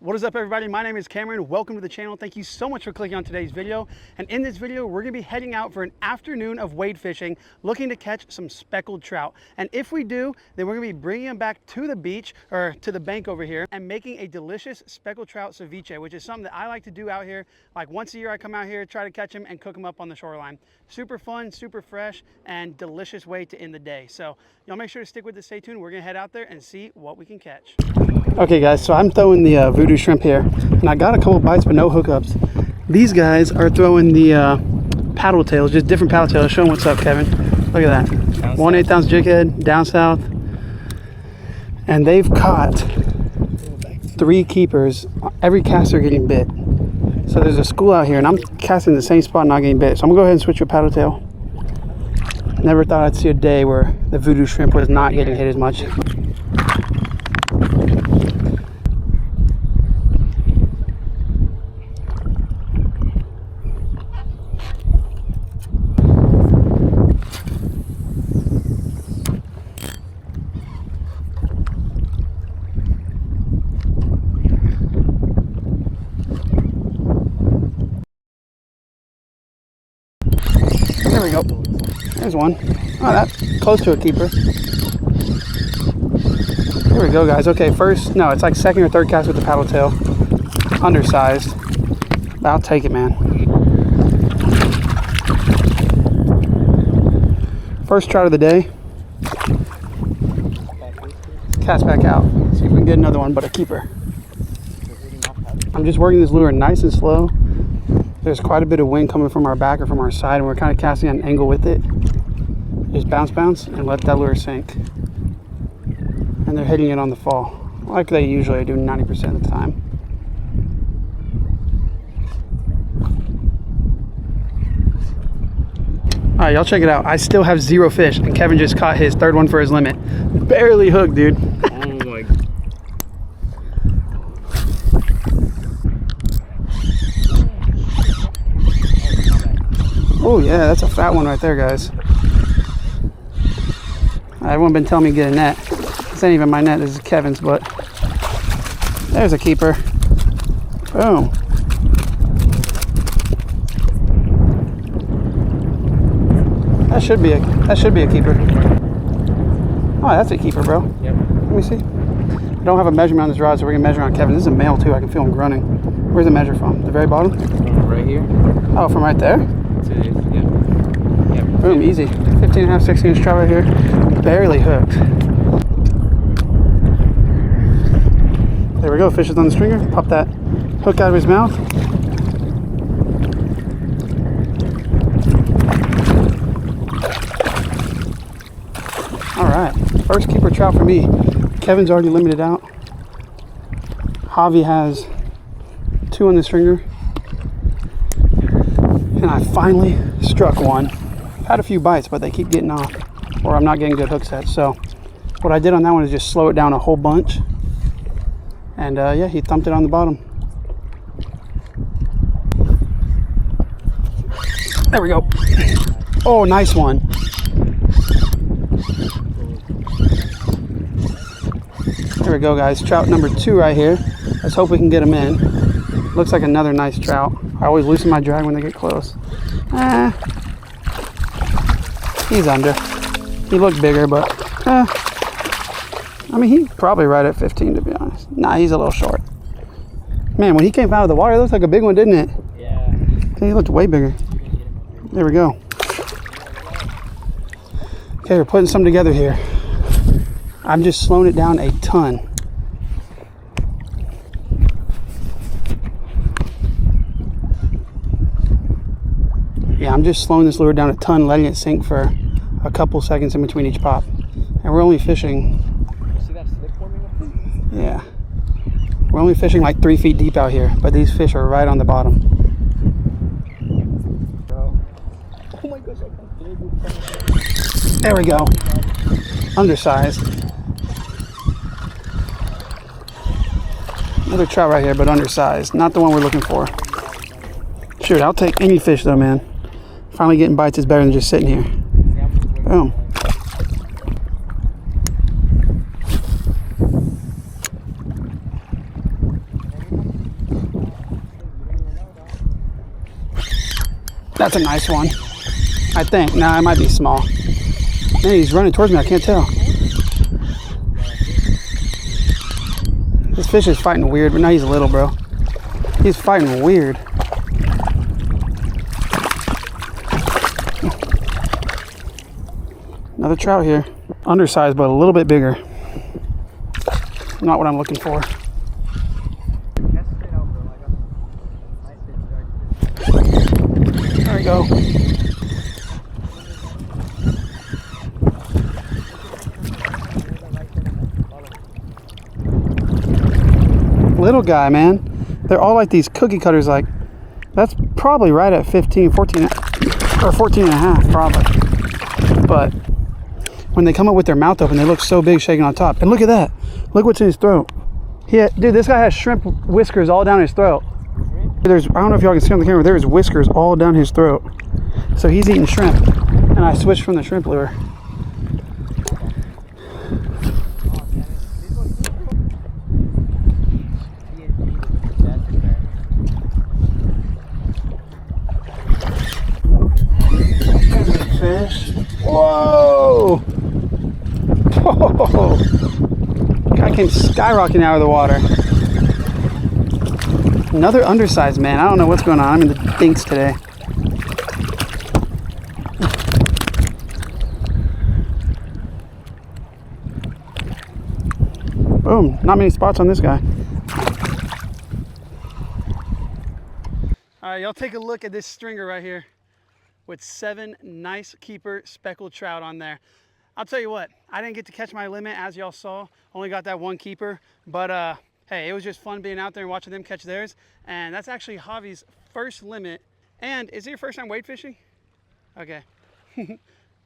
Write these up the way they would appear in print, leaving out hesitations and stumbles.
What is up, everybody? My name is Cameron. Welcome to the channel. Thank you so much for clicking on today's video. And in this video, we're gonna be heading out for an afternoon of wade fishing, looking to catch some speckled trout. And if we do, then we're gonna be bringing them back to the beach or to the bank over here and making a delicious speckled trout ceviche, which is something that I like to do out here. Like once a year, I come out here, try to catch them and cook them up on the shoreline. Super fun, super fresh, and delicious way to end the day. So y'all make sure to stick with us, stay tuned. We're gonna head out there and see what we can catch. Okay guys, so I'm throwing the voodoo shrimp here, and I got a couple bites but no hookups. These guys are throwing the paddle tails, just different paddle tails. Show them what's up, Kevin. Look at that. 1/8 ounce jig head, down south. And they've caught 3 keepers. Every cast they're getting bit. So there's a school out here, and I'm casting the same spot, not getting bit. So I'm gonna go ahead and switch to a paddle tail. Never thought I'd see a day where the voodoo shrimp was not getting hit as much. There we go. There's one. Oh, that's close to a keeper. Here we go, guys. Okay, first, no, it's like second or third cast with the paddle tail. Undersized. But I'll take it, man. First trout of the day. Cast back out. See if we can get another one, but a keeper. I'm just working this lure nice and slow. There's quite a bit of wind coming from our back or from our side, and we're kind of casting at an angle with it. Just bounce, and let that lure sink. And they're hitting it on the fall, like they usually do 90% of the time. All right, y'all check it out. I still have 0 fish, and Kevin just caught his 3rd one for his limit. Barely hooked, dude. Oh my God. Oh yeah, that's a fat one right there, guys. Everyone been telling me to get a net. This ain't even my net, this is Kevin's, but there's a keeper. Boom. That should be a keeper. Oh, that's a keeper, bro. Yep. Let me see. I don't have a measurement on this rod, so we're gonna measure on Kevin. This is a male too. I can feel him grunting. Where's the measure from? The very bottom? Right here. Oh, from right there? Yeah. Boom, easy. 15.5, 16 inch trout right here. Barely hooked. There we go, fish is on the stringer. Pop that hook out of his mouth. All right, first keeper trout for me. Kevin's already limited out. Javi has 2 on the stringer. And I finally struck one. Had a few bites, but they keep getting off, or I'm not getting good hook sets. So what I did on that one is just slow it down a whole bunch. And yeah, he thumped it on the bottom. There we go. Oh, nice one. There we go, guys. Trout number 2 right here. Let's hope we can get him in. Looks like another nice trout. I always loosen my drag when they get close. He's under. He looked bigger, but I mean, he's probably right at 15, to be honest. Nah, he's a little short. Man, when he came out of the water, it looked like a big one, didn't it? Yeah. He looked way bigger. There we go. Okay, we're putting some together here. I'm just slowing it down a ton. Yeah, I'm just slowing this lure down a ton, letting it sink for a couple seconds in between each pop. And we're only fishing. You see that slip forming up there? Yeah. We're only fishing like 3 feet deep out here, but these fish are right on the bottom. Bro. Oh my gosh, I can't. There we go. Undersized. Another trout right here, but undersized. Not the one we're looking for. Shoot, I'll take any fish though, man. Finally getting bites is better than just sitting here. Boom. That's a nice one, I think. Nah, it might be small. Man, he's running towards me. I can't tell. This fish is fighting weird, but now he's little, bro. He's fighting weird. Another trout here. Undersized, but a little bit bigger. Not what I'm looking for. There we go. Little guy, man. They're all like these cookie cutters. Like, that's probably right at 15, 14, or 14 and a half, probably. But when they come up with their mouth open, they look so big shaking on top. And look at that. Look what's in his throat. Dude, this guy has shrimp whiskers all down his throat. I don't know if y'all can see on the camera, there's whiskers all down his throat. So he's eating shrimp. And I switched from the shrimp lure. Fish. Whoa! Whoa! Guy came skyrocketing out of the water. Another undersized, man. I don't know what's going on. I'm in the dinks today. Boom. Not many spots on this guy. All right, y'all take a look at this stringer right here with 7 nice keeper speckled trout on there. I'll tell you what, I didn't get to catch my limit, as y'all saw. Only got that 1 keeper, but hey, it was just fun being out there and watching them catch theirs. And that's actually Javi's first limit. And is it your first time wade fishing? Okay.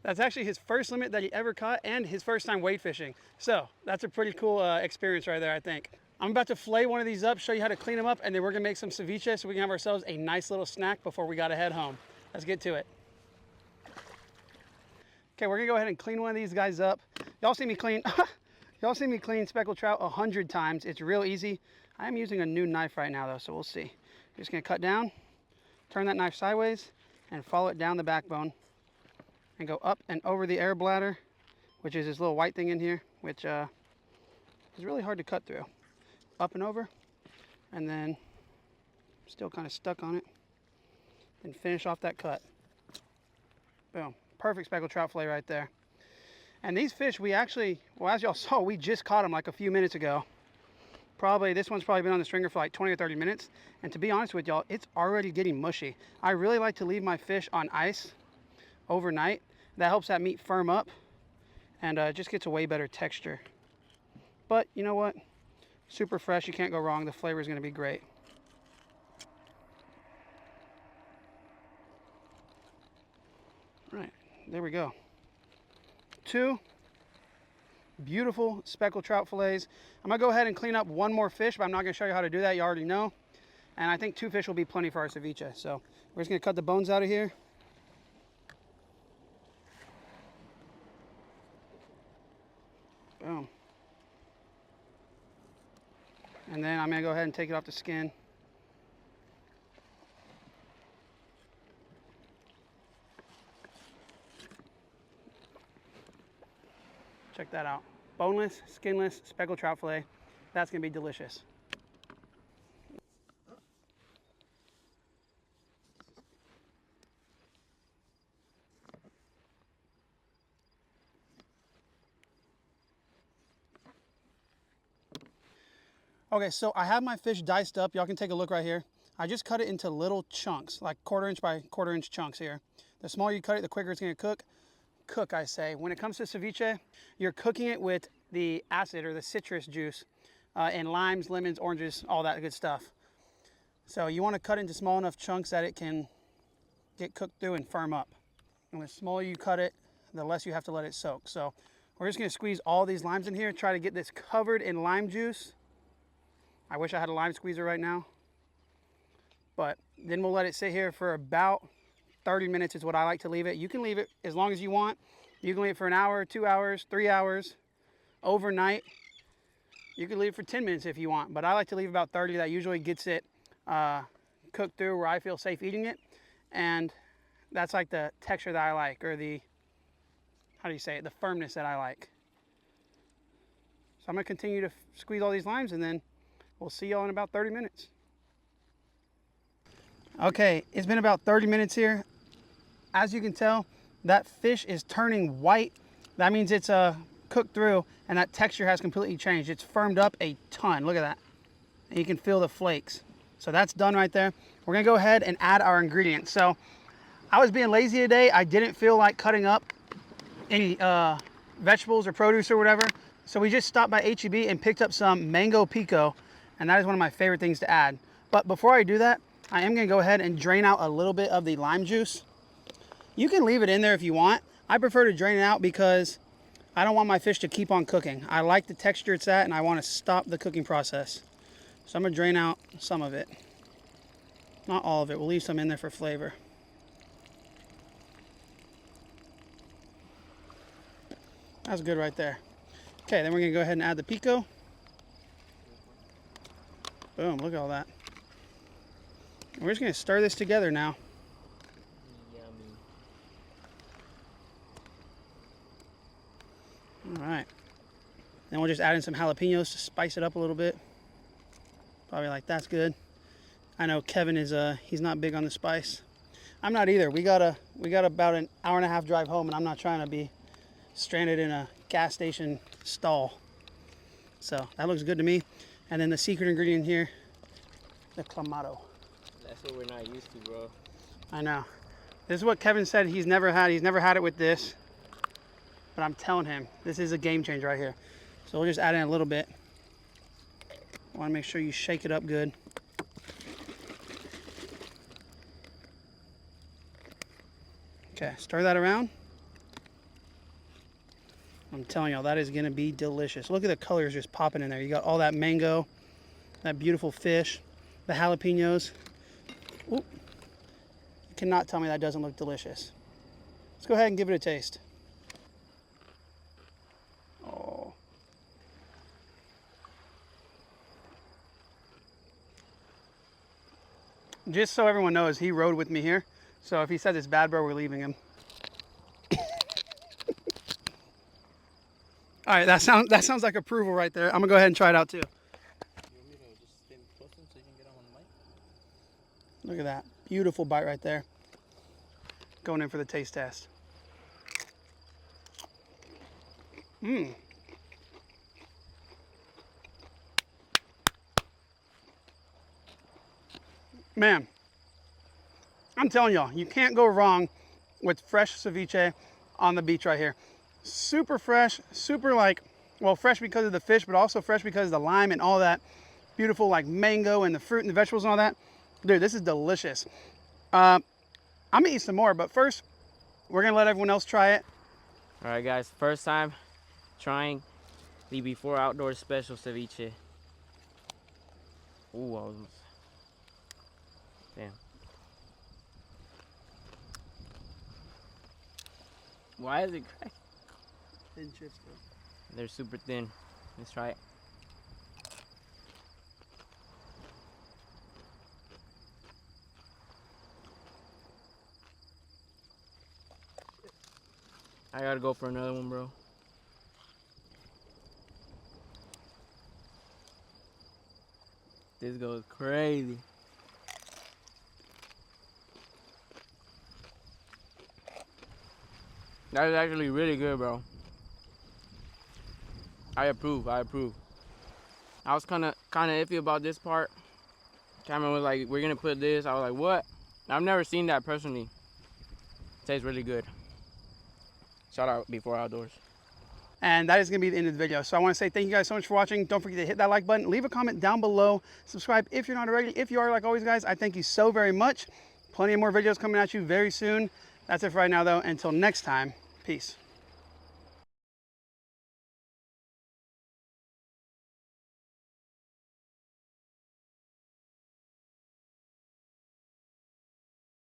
That's actually his first limit that he ever caught and his first time wade fishing. So that's a pretty cool experience right there, I think. I'm about to fillet one of these up, show you how to clean them up, and then we're gonna make some ceviche so we can have ourselves a nice little snack before we gotta head home. Let's get to it. Okay, we're gonna go ahead and clean one of these guys up. Y'all see me clean, y'all see me clean speckled trout 100 times. It's real easy. I am using a new knife right now though, so we'll see. You're just gonna cut down, turn that knife sideways, and follow it down the backbone, and go up and over the air bladder, which is this little white thing in here, which is really hard to cut through. Up and over, and then still kind of stuck on it, and finish off that cut. Boom. Perfect speckled trout fillet right there. And these fish, we actually, well, as y'all saw, we just caught them like a few minutes ago. This one's probably been on the stringer for like 20 or 30 minutes. And to be honest with y'all, it's already getting mushy. I really like to leave my fish on ice overnight. That helps that meat firm up and just gets a way better texture. But you know what? Super fresh, you can't go wrong. The flavor is going to be great. All right, there we go. 2 beautiful speckled trout fillets. I'm gonna go ahead and clean up 1 more fish, but I'm not gonna show you how to do that. You already know. And I think 2 fish will be plenty for our ceviche. So we're just gonna cut the bones out of here. Boom. And then I'm gonna go ahead and take it off the skin. Check that out. Boneless, skinless, speckled trout fillet. That's gonna be delicious. Okay, so I have my fish diced up. Y'all can take a look right here. I just cut it into little chunks, like 1/4 inch by 1/4 inch chunks here. The smaller you cut it, the quicker it's gonna cook. I say. When it comes to ceviche, you're cooking it with the acid or the citrus juice and limes, lemons, oranges, all that good stuff. So you wanna cut into small enough chunks that it can get cooked through and firm up. And the smaller you cut it, the less you have to let it soak. So we're just gonna squeeze all these limes in here, try to get this covered in lime juice. I wish I had a lime squeezer right now. But then we'll let it sit here for about 30 minutes is what I like to leave it. You can leave it as long as you want. You can leave it for 1 hour, 2 hours, 3 hours, overnight. You can leave it for 10 minutes if you want, but I like to leave about 30. That usually gets it cooked through where I feel safe eating it. And That's like the texture that I like, or the, how do you say it, the firmness that I like. So I'm gonna continue to squeeze all these limes, and then we'll see y'all in about 30 minutes. Okay, it's been about 30 minutes here. As you can tell, that fish is turning white. That means it's cooked through, and that texture has completely changed. It's firmed up a ton. Look at that. And you can feel the flakes. So that's done right there. We're gonna go ahead and add our ingredients. So I was being lazy today. I didn't feel like cutting up any vegetables or produce or whatever. So we just stopped by H-E-B and picked up some mango pico, and that is one of my favorite things to add. But before I do that, I am gonna go ahead and drain out a little bit of the lime juice. You can leave it in there if you want. I prefer to drain it out because I don't want my fish to keep on cooking. I like the texture it's at, and I want to stop the cooking process. So I'm gonna drain out some of it. Not all of it, we'll leave some in there for flavor. That's good right there. Okay, then we're gonna go ahead and add the pico. Boom, look at all that. And we're just gonna stir this together now. All right. Then we'll just add in some jalapenos to spice it up a little bit. Probably like that's good. I know Kevin is he's not big on the spice. I'm not either. We got about an hour and a half drive home, and I'm not trying to be stranded in a gas station stall. So that looks good to me. And then the secret ingredient here, the clamato. That's what we're not used to, bro. I know. This is what Kevin said he's never had. He's never had it with this. But I'm telling him, this is a game changer right here. So we'll just add in a little bit. I want to make sure you shake it up good. Okay, stir that around. I'm telling y'all, that is gonna be delicious. Look at the colors just popping in there. You got all that mango, that beautiful fish, the jalapenos. Ooh. You cannot tell me that doesn't look delicious. Let's go ahead and give it a taste. Oh. Just so everyone knows, he rode with me here. So if he says it's bad, bro, we're leaving him. All right, that sounds like approval right there. I'm gonna go ahead and try it out too. You want me to just stay close so you can get on the mic? Look at that, beautiful bite right there. Going in for the taste test. Mmm. Man, I'm telling y'all, you can't go wrong with fresh ceviche on the beach right here. Super fresh, super like, well, fresh because of the fish, but also fresh because of the lime and all that beautiful like mango and the fruit and the vegetables and all that. Dude, this is delicious. I'm gonna eat some more, but first, we're gonna let everyone else try it. All right, guys, first time trying the Before Outdoors special ceviche. Ooh, damn. Why is it cracked? Thin chips, bro. They're super thin. Let's try it. I gotta go for another one, bro. This goes crazy. That is actually really good, bro. I approve. I was kind of iffy about this part. Cameron was like, "We're gonna put this." I was like, "What?" I've never seen that personally. Tastes really good. Shout out Before Outdoors. And that is going to be the end of the video. So I want to say thank you guys so much for watching. Don't forget to hit that like button. Leave a comment down below. Subscribe if you're not already. If you are, like always, guys, I thank you so very much. Plenty of more videos coming at you very soon. That's it for right now, though. Until next time, peace.